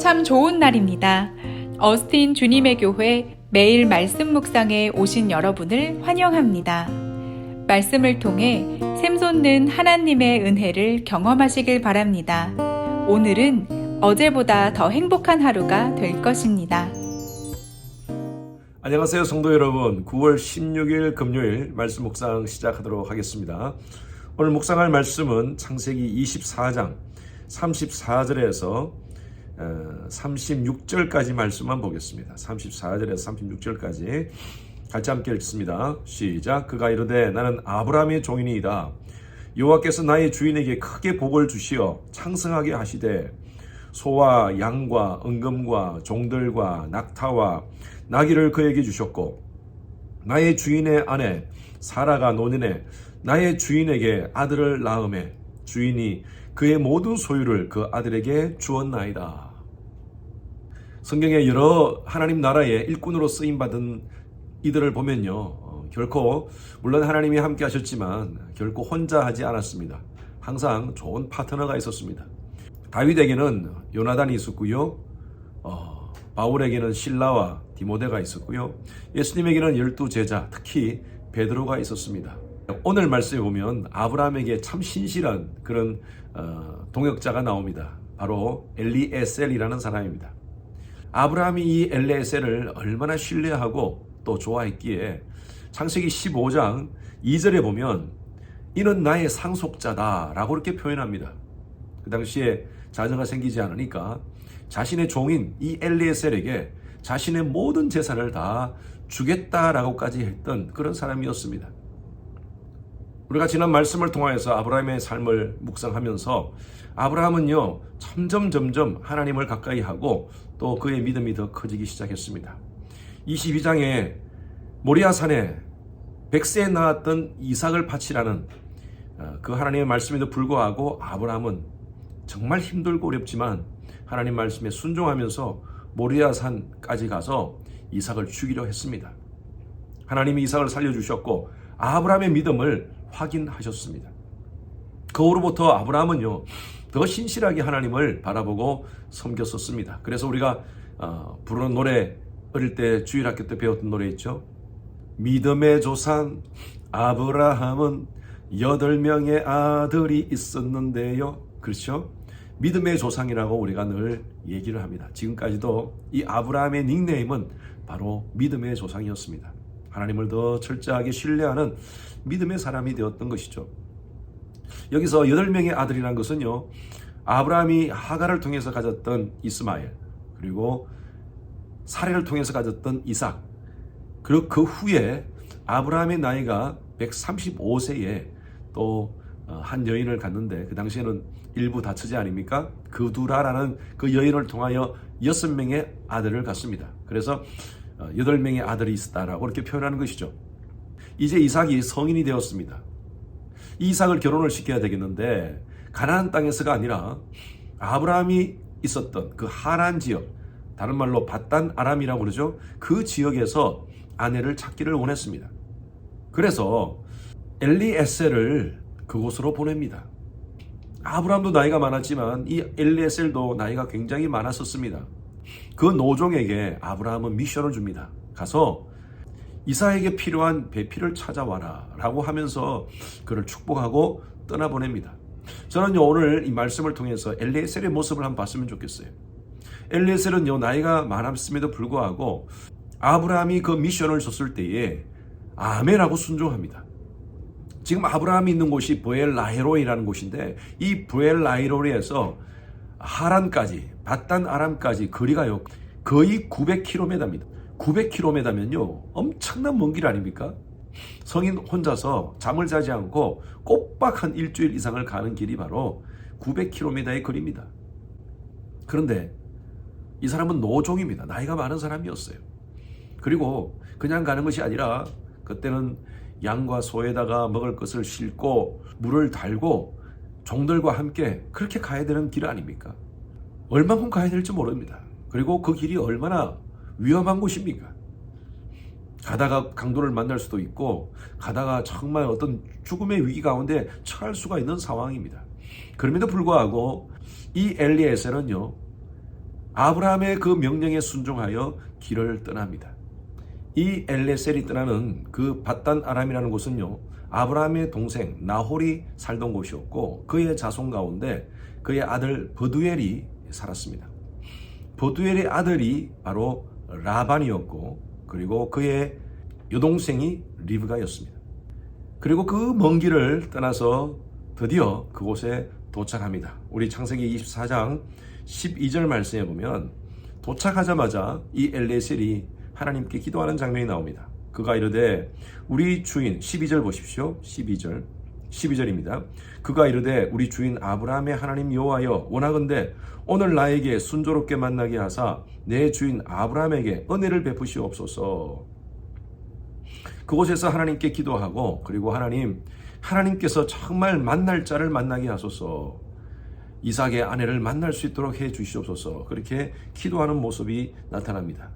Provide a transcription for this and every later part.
참 좋은 날입니다. 어스틴 주님의 교회 매일 말씀 묵상에 오신 여러분을 환영합니다. 말씀을 통해 샘솟는 하나님의 은혜를 경험하시길 바랍니다. 오늘은 어제보다 더 행복한 하루가 될 것입니다. 안녕하세요 성도 여러분. 9월 16일 금요일 말씀 묵상 시작하도록 하겠습니다. 오늘 묵상할 말씀은 창세기 24장 34절에서 36절까지 말씀만 보겠습니다. 34절에서 36절까지 같이 함께 읽습니다. 시작. 그가 이르되 나는 아브라함의 종이니이다. 여호와께서 나의 주인에게 크게 복을 주시어 창성하게 하시되 소와 양과 은금과 종들과 낙타와 나귀를 그에게 주셨고 나의 주인의 아내 사라가 노년에 나의 주인에게 아들을 낳음에 주인이 그의 모든 소유를 그 아들에게 주었나이다. 성경에 여러 하나님 나라의 일꾼으로 쓰임받은 이들을 보면요, 결코 물론 하나님이 함께 하셨지만 결코 혼자 하지 않았습니다. 항상 좋은 파트너가 있었습니다. 다윗에게는 요나단이 있었고요, 바울에게는 실라와 디모데가 있었고요, 예수님에게는 12제자, 특히 베드로가 있었습니다. 오늘 말씀에 보면 아브라함에게 참 신실한 그런 동역자가 나옵니다. 바로 엘리에셀이라는 사람입니다. 아브라함이 이 엘리에셀을 얼마나 신뢰하고 또 좋아했기에 창세기 15장 2절에 보면 이는 나의 상속자다 라고 이렇게 표현합니다. 그 당시에 자녀가 생기지 않으니까 자신의 종인 이 엘리에셀에게 자신의 모든 재산을 다 주겠다라고까지 했던 그런 사람이었습니다. 우리가 지난 말씀을 통하여서 아브라함의 삶을 묵상하면서 아브라함은요, 점점 하나님을 가까이 하고 또 그의 믿음이 더 커지기 시작했습니다. 22장에 모리아산에 100세에 낳았던 이삭을 바치라는 그 하나님의 말씀에도 불구하고 아브라함은 정말 힘들고 어렵지만 하나님 말씀에 순종하면서 모리아산까지 가서 이삭을 죽이려 했습니다. 하나님이 이삭을 살려주셨고 아브라함의 믿음을 확인하셨습니다. 그 후로부터 아브라함은요, 더 신실하게 하나님을 바라보고 섬겼었습니다. 그래서 우리가 부르는 노래, 어릴 때 주일학교 때 배웠던 노래 있죠. 믿음의 조상 아브라함은 8명의 아들이 있었는데요. 그렇죠? 믿음의 조상이라고 우리가 늘 얘기를 합니다. 지금까지도 이 아브라함의 닉네임은 바로 믿음의 조상이었습니다. 하나님을 더 철저하게 신뢰하는 믿음의 사람이 되었던 것이죠. 여기서 8명의 아들이라는 것은요, 아브라함이 하갈을 통해서 가졌던 이스마엘, 그리고 사레를 통해서 가졌던 이삭, 그리고 그 후에 아브라함의 나이가 135세에 또 한 여인을 갖는데 그 당시에는 일부 다처제 아닙니까? 그두라라는 그 여인을 통하여 6명의 아들을 갖습니다. 그래서 8명의 아들이 있었다라고 이렇게 표현하는 것이죠. 이제 이삭이 성인이 되었습니다. 이 이삭을 결혼을 시켜야 되겠는데 가나안 땅에서가 아니라 아브라함이 있었던 그 하란 지역, 다른 말로 밧단 아람이라고 그러죠. 그 지역에서 아내를 찾기를 원했습니다. 그래서 엘리에셀을 그곳으로 보냅니다. 아브라함도 나이가 많았지만 이 엘리에셀도 나이가 굉장히 많았었습니다. 그 노종에게 아브라함은 미션을 줍니다. 가서 이삭에게 필요한 배필을 찾아와라 라고 하면서 그를 축복하고 떠나보냅니다. 저는요, 오늘 이 말씀을 통해서 엘리에셀의 모습을 한번 봤으면 좋겠어요. 엘리에셀은요, 나이가 많았음에도 불구하고 아브라함이 그 미션을 줬을 때에 아멘하고 순종합니다. 지금 아브라함이 있는 곳이 브엘라헤로이라는 곳인데 이 브엘라헤로이에서 하란까지, 밧단 아람까지 거리가요, 거의 900km입니다. 900km면요, 엄청난 먼 길 아닙니까? 성인 혼자서 잠을 자지 않고 꼬박 한 일주일 이상을 가는 길이 바로 900km의 거리입니다. 그런데 이 사람은 노종입니다. 나이가 많은 사람이었어요. 그리고 그냥 가는 것이 아니라 그때는 양과 소에다가 먹을 것을 싣고 물을 달고 종들과 함께 그렇게 가야 되는 길 아닙니까? 얼마큼 가야 될지 모릅니다. 그리고 그 길이 얼마나 위험한 곳입니까? 가다가 강도를 만날 수도 있고 가다가 정말 어떤 죽음의 위기 가운데 처할 수가 있는 상황입니다. 그럼에도 불구하고 이 엘리에셀은요, 아브라함의 그 명령에 순종하여 길을 떠납니다. 이 엘레셀이 떠나는 그 밧단 아람이라는 곳은요, 아브라함의 동생 나홀이 살던 곳이었고 그의 자손 가운데 그의 아들 버두엘이 살았습니다. 버두엘의 아들이 바로 라반이었고 그리고 그의 여동생이 리브가였습니다. 그리고 그 먼 길을 떠나서 드디어 그곳에 도착합니다. 우리 창세기 24장 12절 말씀에 보면 도착하자마자 이 엘레셀이 하나님께 기도하는 장면이 나옵니다. 그가 이르되 우리 주인 12절 보십시오. 12절입니다. 그가 이르되 우리 주인 아브라함의 하나님 여호와여 원하건대 오늘 나에게 순조롭게 만나게 하사 내 주인 아브라함에게 은혜를 베푸시옵소서. 그곳에서 하나님께 기도하고 그리고 하나님께서 정말 만날 자를 만나게 하소서. 이삭의 아내를 만날 수 있도록 해 주시옵소서. 그렇게 기도하는 모습이 나타납니다.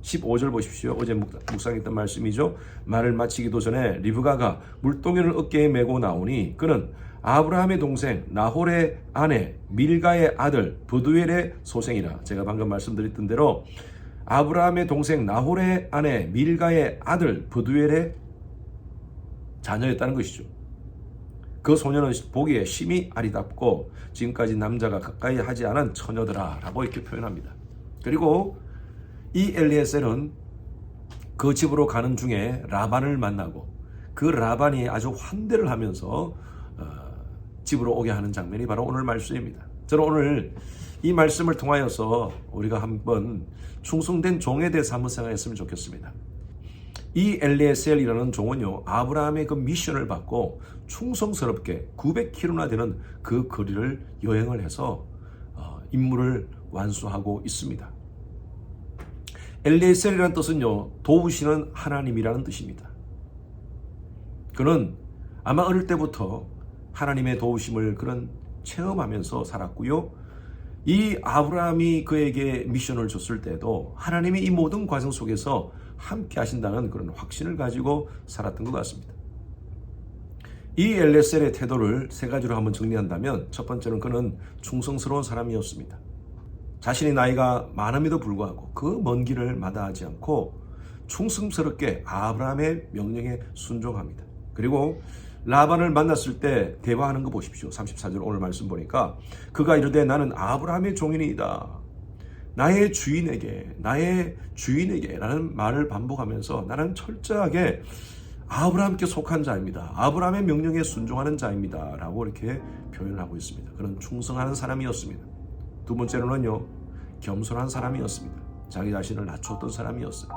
15절 보십시오. 어제 묵상했던 말씀이죠. 말을 마치기도 전에 리브가가 물동이를 어깨에 메고 나오니 그는 아브라함의 동생 나홀의 아내 밀가의 아들 브두엘의 소생이라. 제가 방금 말씀드렸던 대로 아브라함의 동생 나홀의 아내 밀가의 아들 브두엘의 자녀였다는 것이죠. 그 소녀는 보기에 심히 아리답고 지금까지 남자가 가까이 하지 않은 처녀더라 라고 이렇게 표현합니다. 그리고 이 엘리에셀은 그 집으로 가는 중에 라반을 만나고 그 라반이 아주 환대를 하면서 집으로 오게 하는 장면이 바로 오늘 말씀입니다. 저는 오늘 이 말씀을 통하여서 우리가 한번 충성된 종에 대해서 한번 생각했으면 좋겠습니다. 이 엘리에셀이라는 종은요, 아브라함의 그 미션을 받고 충성스럽게 900km나 되는 그 거리를 여행을 해서 임무를 완수하고 있습니다. 엘리에셀이라는 뜻은요, 도우시는 하나님이라는 뜻입니다. 그는 아마 어릴 때부터 하나님의 도우심을 그런 체험하면서 살았고요. 이 아브라함이 그에게 미션을 줬을 때도 하나님이 이 모든 과정 속에서 함께 하신다는 그런 확신을 가지고 살았던 것 같습니다. 이 엘레셀의 태도를 세 가지로 한번 정리한다면 첫 번째는 그는 충성스러운 사람이었습니다. 자신의 나이가 많음에도 불구하고 그 먼 길을 마다하지 않고 충성스럽게 아브라함의 명령에 순종합니다. 그리고 라반을 만났을 때 대화하는 거 보십시오. 34절 오늘 말씀 보니까 그가 이르되 나는 아브라함의 종이니이다. 나의 주인에게 라는 말을 반복하면서 나는 철저하게 아브라함께 속한 자입니다. 아브라함의 명령에 순종하는 자입니다. 라고 이렇게 표현을 하고 있습니다. 그는 충성하는 사람이었습니다. 두 번째로는요, 겸손한 사람이었습니다. 자기 자신을 낮췄던 사람이었어요.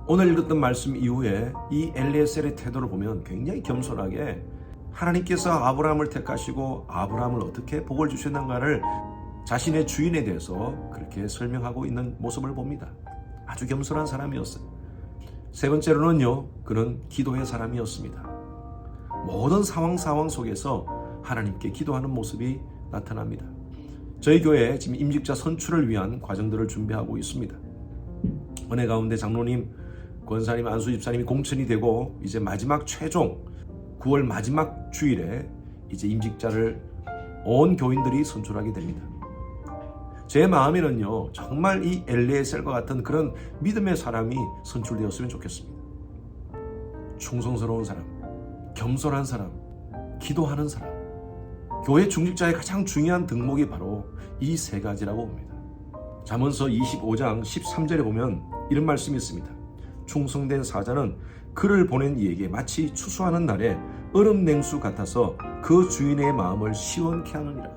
오늘 읽었던 말씀 이후에 이 엘리에셀의 태도를 보면 굉장히 겸손하게 하나님께서 아브라함을 택하시고 아브라함을 어떻게 복을 주셨는가를 자신의 주인에 대해서 그렇게 설명하고 있는 모습을 봅니다. 아주 겸손한 사람이었어요. 세 번째로는요, 그는 기도의 사람이었습니다. 모든 상황 속에서 하나님께 기도하는 모습이 나타납니다. 저희 교회에 지금 임직자 선출을 위한 과정들을 준비하고 있습니다. 은혜 가운데 장로님, 권사님, 안수 집사님이 공천이 되고 이제 마지막 최종 9월 마지막 주일에 이제 임직자를 온 교인들이 선출하게 됩니다. 제 마음에는요, 정말 이 엘리에셀과 같은 그런 믿음의 사람이 선출되었으면 좋겠습니다. 충성스러운 사람, 겸손한 사람, 기도하는 사람. 교회 중직자의 가장 중요한 덕목이 바로 이 세 가지라고 봅니다. 잠언서 25장 13절에 보면 이런 말씀이 있습니다. 충성된 사자는 그를 보낸 이에게 마치 추수하는 날에 얼음 냉수 같아서 그 주인의 마음을 시원케 하느니라.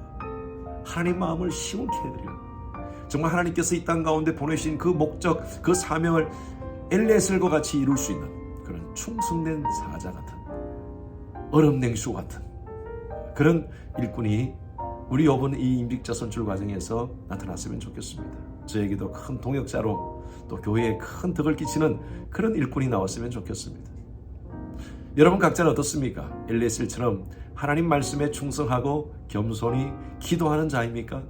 하나님 마음을 시원케 해드리라. 정말 하나님께서 이 땅 가운데 보내신 그 목적, 그 사명을 엘리에셀과 같이 이룰 수 있는 그런 충성된 사자 같은, 얼음 냉수 같은 그런 일꾼이 우리 이번 이 임직자 선출 과정에서 나타났으면 좋겠습니다. 저에게도 큰 동역자로 또 교회에 큰 덕을 끼치는 그런 일꾼이 나왔으면 좋겠습니다. 여러분 각자는 어떻습니까? 엘리에셀처럼 하나님 말씀에 충성하고 겸손히 기도하는 자입니까?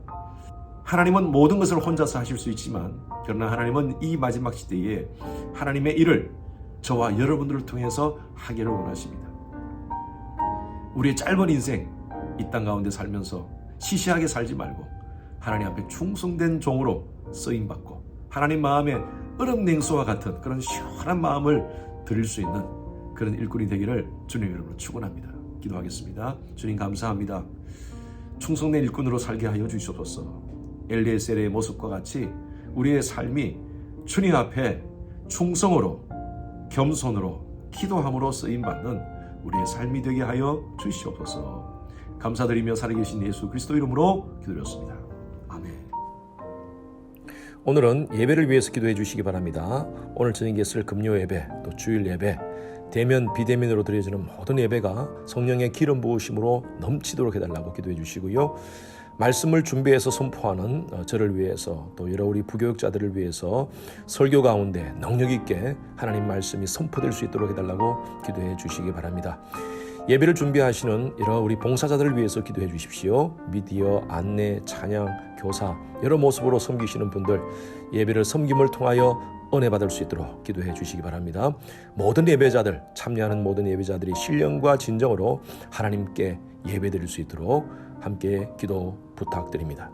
하나님은 모든 것을 혼자서 하실 수 있지만 그러나 하나님은 이 마지막 시대에 하나님의 일을 저와 여러분들을 통해서 하기를 원하십니다. 우리의 짧은 인생 이 땅 가운데 살면서 시시하게 살지 말고 하나님 앞에 충성된 종으로 쓰임받고 하나님 마음에 얼음 냉수와 같은 그런 시원한 마음을 드릴 수 있는 그런 일꾼이 되기를 주님 이름으로 축원합니다. 기도하겠습니다. 주님 감사합니다. 충성된 일꾼으로 살게 하여 주시옵소서. 엘리에셀의 모습과 같이 우리의 삶이 주님 앞에 충성으로 겸손으로 기도함으로 쓰임받는 우리의 삶이 되게 하여 주시옵소서. 감사드리며 살아계신 예수 그리스도 이름으로 기도드렸습니다. 아멘. 오늘은 예배를 위해서 기도해 주시기 바랍니다. 오늘 저녁에 쓸 금요 예배, 또 주일 예배, 대면 비대면으로 드려지는 모든 예배가 성령의 기름 부으심으로 넘치도록 해달라고 기도해 주시고요. 말씀을 준비해서 선포하는 저를 위해서 또 여러 우리 부교육자들을 위해서 설교 가운데 능력 있게 하나님 말씀이 선포될 수 있도록 해달라고 기도해 주시기 바랍니다. 예배를 준비하시는 여러 우리 봉사자들을 위해서 기도해 주십시오. 미디어, 안내, 찬양, 교사 여러 모습으로 섬기시는 분들 예배를 섬김을 통하여 은혜 받을 수 있도록 기도해 주시기 바랍니다. 모든 예배자들, 참여하는 모든 예배자들이 신령과 진정으로 하나님께 예배드릴 수 있도록 함께 기도 부탁드립니다.